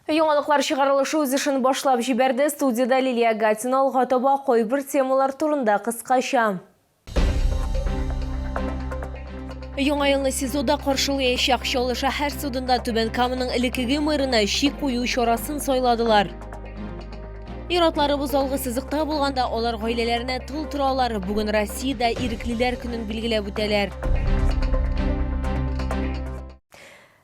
Яңалыклар чыгарылышы үз ишин башлап җибәрде. Студияда Лилия Гатина алга таба кайбер темалар турында кыскача. Яңа елны СИЗОда каршылаячак Чаллы шәһәр судында Түбән Каманың элекеге мэрына шик кую чарасын сайладылар. Иратларыбыз алгы сызыкта булганда алар гаиләләренә тыл торалар. Бүген Россиядә иреклеләр көнен билгеләп үтәләр.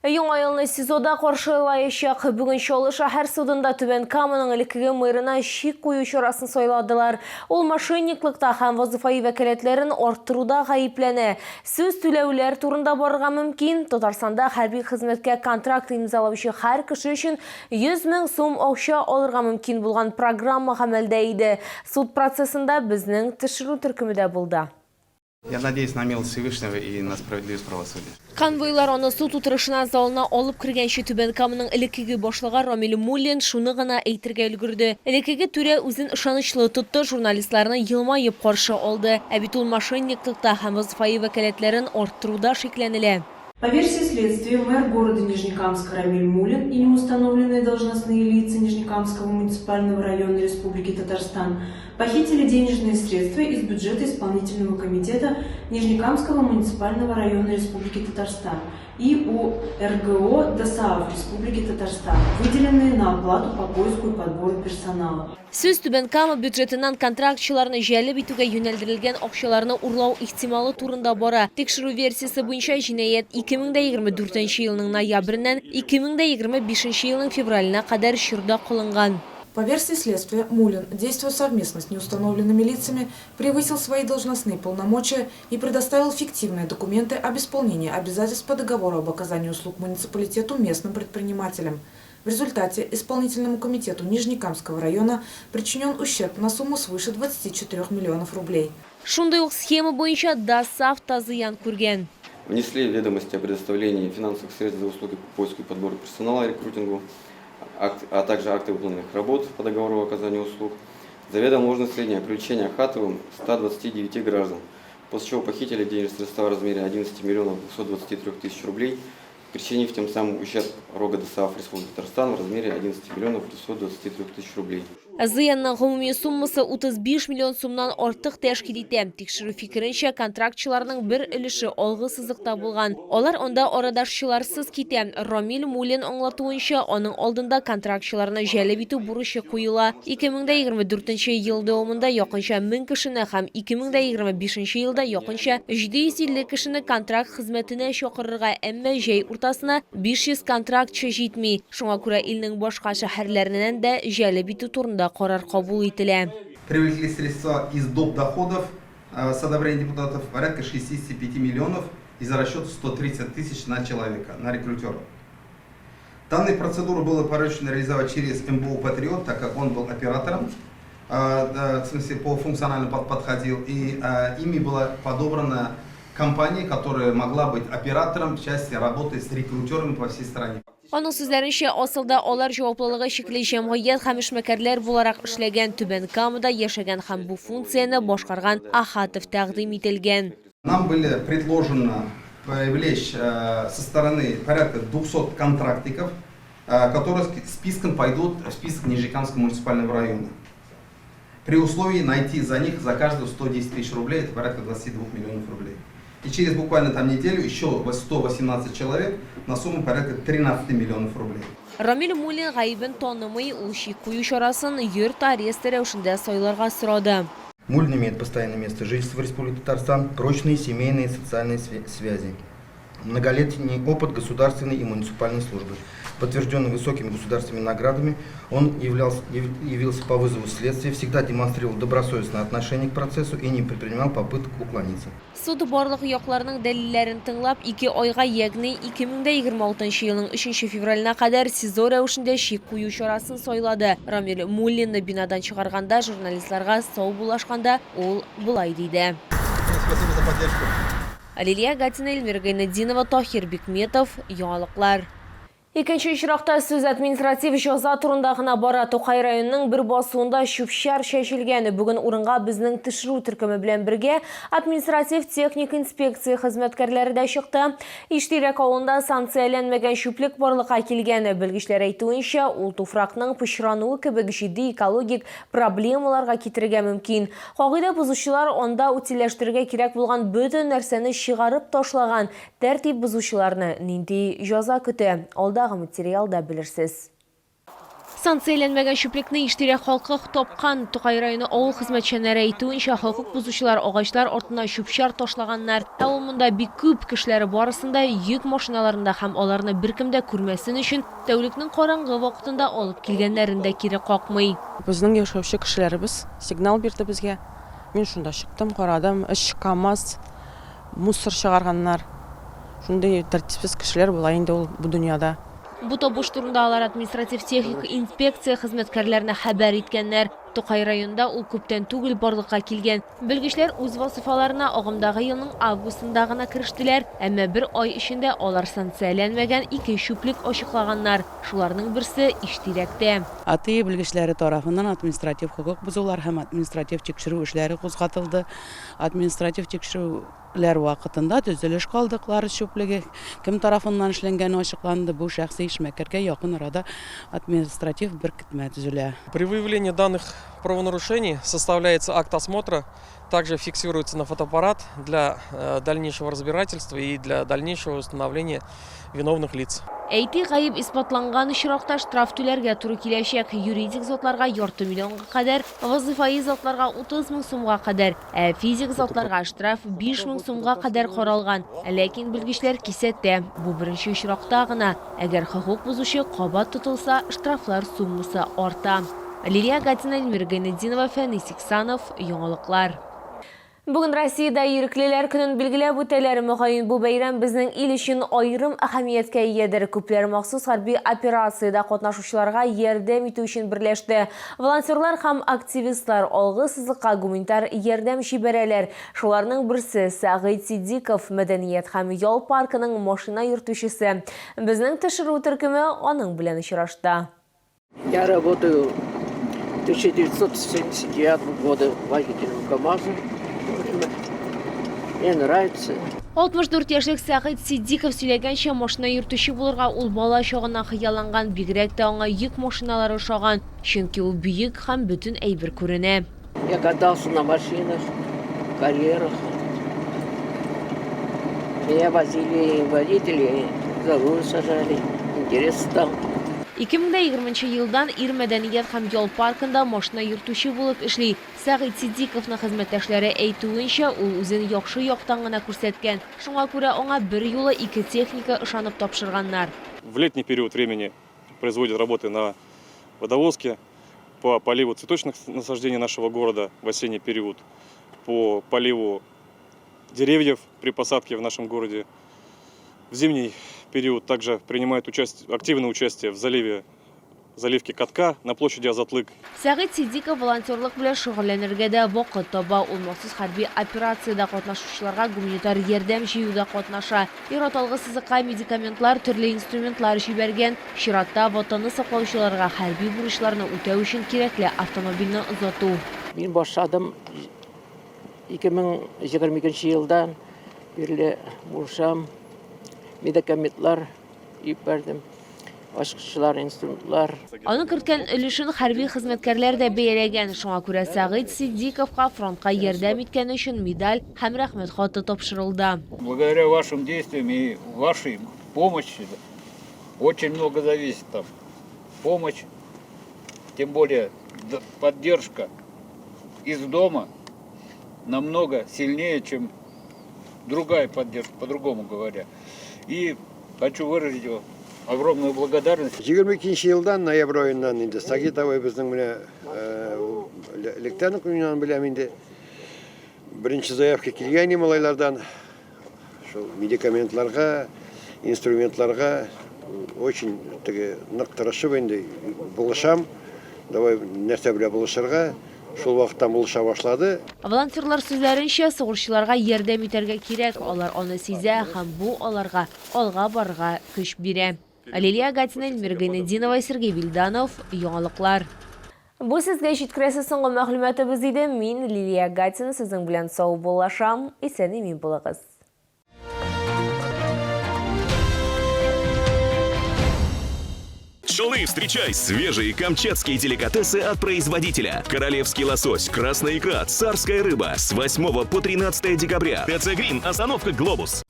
Яңа елны СИЗОда каршылаячак. Бүген Чаллы шәһәр судында Түбән Каманың элекеге мэрына шик кую чарасын сайладылар. Ул мошенниклыкта һәм вазифаи вәкаләтләрен арттыруда гаепләнә. Сүз түләүләр турында барырга мөмкин. Татарстанда хәрби хезмәткә контракт имзалаучы һәр кеше өчен 100 000 сум акча алырга мөмкин булган программа гамәлдә иде. Суд процессында безнең төшерү төркемендә булды. Я надеюсь на милость Всевышнего и на справедливость правосудия. Конвойлар аны суд утырышына залына алып кергәнче Түбән Каманың элекеге башлыгы Рамил Муллин шуны гына әйтергә өлгерде. Элекеге түрә үзен ышанычлы тотты, журналистларны елмаеп каршы алды. Ә бит ул мошенниклыкта һәм вазифаи вәкаләтләрен арттыруда шикләнелә. По версии следствия, мэр города Нижнекамска Рамиль Муллин и неустановленные должностные лица Нижнекамского муниципального района Республики Татарстан похитили денежные средства из бюджета исполнительного комитета Нижнекамского муниципального района Республики Татарстан и у РГО ДОСААФ Республики Татарстан, выделенные на оплату по поиску и подбору персонала. Сүз Түбән Кама бюджетынан контрактчыларны җәлеп итүгә юнәлдерелгән акчаларны урлау ихтималы турында бара. Тикшерү версиясе буенча җинаять 2024 елның ноябреннән 2025 елның февраленә кадәр чорда кылынган. По версии следствия, Муллин, действуя совместно с неустановленными лицами, превысил свои должностные полномочия и предоставил фиктивные документы об исполнении обязательств по договору об оказании услуг муниципалитету местным предпринимателям. В результате исполнительному комитету Нижнекамского района причинен ущерб на сумму свыше 24 миллионов рублей. Шундай ук схема буенча ДОСААФ та зыян күргән. Внесли ведомости о предоставлении финансовых средств за услуги по поиску и подбору персонала и рекрутингу, а также акты выполненных работ по договору о оказании услуг. Заведомо ложное сведения о привлечении Ахатовым 129 граждан, после чего похитили денежные средства в размере 11 миллионов 223 тысяч рублей, причинив тем самым ущерб РОГа ДОСААФ Республики Татарстан в размере 11 миллионов 223 тысяч рублей. Зыянның гомуми суммасы 35 миллион сумнан артык тәшкил итә. Тикшерү фикеренчә, контрактчыларның бер өлеше алгы сызыкта булган. Алар анда арадашчыларсыз китә. Рамил Муллин аңлатуынча, аның алдында контрактчыларны җәлеп итү бурычы куела. 2024 ел дәвамында якынча 1000 кешене һәм 2025 елда якынча 750 кешене контракт хезмәтенә чакырырга, әмма җәй уртасына 500 контрактчы җитми. Шуңа күрә илнең башка шәһәрләреннән дә җәлеп итү турында карар кабул ителә. Привлекли средства из доп. Доходов с одобрения депутатов порядка 65 миллионов и за расчет 130 тысяч на человека, на рекрутера. Данную процедуру было поручено реализовать через МБУ «Патриот», так как он был оператором, в смысле по функционально подходил, и ими была подобрана компания, которая могла быть оператором в части работы с рекрутерами по всей стране. Аның сүзләренчә, асылда алар җаваплылыгы шикле җәмгыять һәм эшмәкәрләр буларак эшләгән, Түбән Камада яшәгән һәм бу функцияне башкарган Ахатов тәкъдим ителгән. Нам были предложено привлечь со стороны порядка 200 контрактников, которые списком пойдут в список Нижнекамского муниципального района. При условии найти за них за каждого 110 тысяч рублей, это порядка 22 миллионов рублей. И через буквально там неделю еще 118 человек на сумму порядка 13 миллионов рублей. Рамил Муллин гаибен танымый, ул шик кую чарасын йорт аресты рәвешендә сайларга сорады. Муллин имеет постоянное место жительства в Республике Татарстан, прочные семейные и социальные связи, многолетний опыт государственной и муниципальной службы. Подтвержденный высокими государственными наградами, он явился по вызову следствия, всегда демонстрировал добросовестное отношение к процессу и не предпринимал попыток уклониться. Суд барлык якларның дәлилләрен тыңлап, 2 айга, ягъни 2026 елның 3 февраленә кадәр СИЗО рәвешендә шик кую чарасын сайлады. Рамил Муллинны бинадан чыгарганда, журналистларга сау булашканда, ул булай диде. Спасибо за поддержку. Лилия Гатина, Эльмира Гайнетдинова, Тахир Бикметов, Яңалыклар. Икенче очракта сөз административ жаза турында гына бара. Тукай районының бер басуында шүпшәр чәчелгән. Бүген урынга безнең тишру төркеме белән бергә административ техник инспекция хезмәткәрләре дә чыкты. Иштирәк авылында санкцияләнмәгән шүплек барлыкка килгән. Белгечләр әйтүенчә, ул туфракның пычрануы кебек җитди экологик проблемаларга китерергә мөмкин. Кагыйдә бузучылар анда утилләштерергә кирәк булган бөтен нәрсәне чыгарып ташлаган. Тәртип бузучыларны нинди жаза көтә? Материалда белерсез. Санкцияләнмәгән шүплекне иштирәк халкы тапкан. Тукай районы авыл хезмәтчәннәре әйтүенчә, хокук бузучылар агачлар артына шүпшәр ташлаганнар. Ә ул монда бик күп кешеләре барысында йөк машиналарында һәм аларны беркем дә күрмәсен өчен тәүлекнең караңгы вакытында алып килгәннәрен дә кире какмый. Безнең яшәүче кешеләребез сигнал бирде безгә. Мин шунда чыктым, карадым, КАМАЗ, мусор чыгарганнар. Шундай тәртипсез кешеләр була инде ул бу дөньяда. Бу табыш турында алар административ техник инспекция хезмәткәрләренә хәбәр иткәннәр. Тукай районында ул күптән түгел барлыкка килгән. Белгечләр үз вазифаларына агымдагы елның августында гына керештеләр, әмма бер ай эчендә алар санкцияләнмәгән 2 шүплек ачыклаганнар. Шуларның берсе иштирәктә. АТИ белгечләре тарафыннан административ хокук бузулар һәм административ тикшерү эшләре кузгатылды. Административ тикшерүләр вакытында төзелеш калдыклары шүплеге кем тарафыннан эшләнгәне ачыкланды. Бу шәхси эшмәкәргә якын арада административ беркетмә төзелә. При выявлении данных правонарушений составляется акт осмотра, также фиксируется на фотоаппарат для дальнейшего разбирательства и для дальнейшего установления виновных лиц. Әйти гаип испатланган очракта штраф түләргә туры киләчәк. Юридик затларга ярты миллионга кадәр, вазифаи затларга 30 мең сумга кадәр, ә физик затларга штраф 5 мең сумга кадәр каралган. Ләкин белгечләр кисәтә, бу беренче очракта гына. Әгәр хокук бузучы кабат тотылса, штрафлар суммасы арта. Лилия Гатина, Эльмира Гайнетдинова, Фәнис Иксанов, Яңалыклар. Бүген Россиядә иреклеләр көнен билгеләп үтәләр. Мөгаен бу бәйрәм безнең ил өчен аерым әһәмияткә иядер. Күпләр махсус хәрби операциядә катнашучыларга ярдәм итү өчен берләште. Волонтерлар һәм активистлар алгысызлыкка гуманитар ярдәм җибәрәләр. Шуларның берсе Сәгыйть Сиддиков, Мәдәният һәм ял паркының машина йөртүчесе. Безнең тишру төркеме аның белән очрашты. Я работаю 1979 года водителем КАМАЗа. Мне нравится. 64 яшьлек Сәгыйть Сиддиков сөйләгәнчә, машина йөртүче булырга ул бала чагыннан хыялланган, бигрәк тә аңа йөк машиналары ошаган, чөнки ул бөек һәм бөтен әйбер күренә. Я катался на машинах, карьерах. Меня возили водители, за руль сажали. Интерес стал. 2020 елдан ир мәдәният һәм ял паркында машина йөртүче булып эшли. Сәгыйть Сиддиковның хезмәттәшләре әйтүенчә, ул үзен яхшы яктан гына күрсәткән. Шуңа күрә аңа бер юлы 2 техника ышанып тапшырганнар. В летний период времени производят работы на водовозке по поливу цветочных насаждений нашего города, в осенний период по поливу деревьев при посадке в нашем городе. В зимний период также принимает активное участие в заливке катка на площади Азатлык. Сәгыйть Сиддиков волонтерлык белән шөгыльләнергә дә вакыт таба. Ул махсус хәрби операциядә катнашучыларга гуманитар ярдәм җыюда катнаша. Ир-ат алгысызлыкка медикаментлар, төрле инструментлар җибәргән. Чиратта ватанны саклаучыларга хәрби бурычларны үтәү өчен кирәкле автомобильне озату. Мин башладым 2022 елдан бирле бурышам. Медикаментлар ибәрдем. Ашкычлар, инструментлар. Аның керткән өлешен хәрби хезмәткәрләр дә бәяләгән. Шуңа күрә Сәгыйть Сиддиковка фронтка ярдәм иткән өчен медаль һәм рәхмәт хаты тапшырылды. Благодаря вашим действиям и вашей помощи очень много зависит там. Помощь, тем более поддержка из дома намного сильнее, чем другая поддержка, по-другому говоря. И хочу выразить огромную благодарность. 22 елдан ноябрь айынан инде Сагитовой безнең менә электән күннән беләм инде беренче заявка килгән малайлардан шул медикаментларга, инструментларга очень нык тырышып инде булышам. Давай нәрсә белән булышырга. Шул вакыттан булыша башлады. Волонтерлар сүзләренчә, сугышчыларга ярдәм итәргә кирәк. Алар аны сизә һәм бу аларга алга барырга көч бирә. Лилия Гатина, Эльмира Гайнетдинова, Сергей Бильданов, Яңалыклар. Бу сезгә җиткерәсе соңгы мәгълүматыбыз иде. Мин Лилия Гатина, сезнең белән сау булашам. Исән-имин булыгыз. Шалы, встречай свежие камчатские деликатесы от производителя. Королевский лосось, красная икра, царская рыба. С 8 по 13 декабря. ТЦ Грин, остановка Глобус.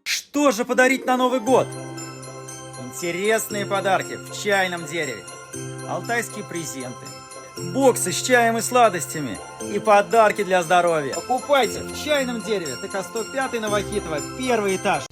Что же подарить на Новый год? Интересные подарки в чайном дереве, алтайские презенты, боксы с чаем и сладостями и подарки для здоровья. Покупайте в чайном дереве, ТК 105 Новохитово, 1-й этаж.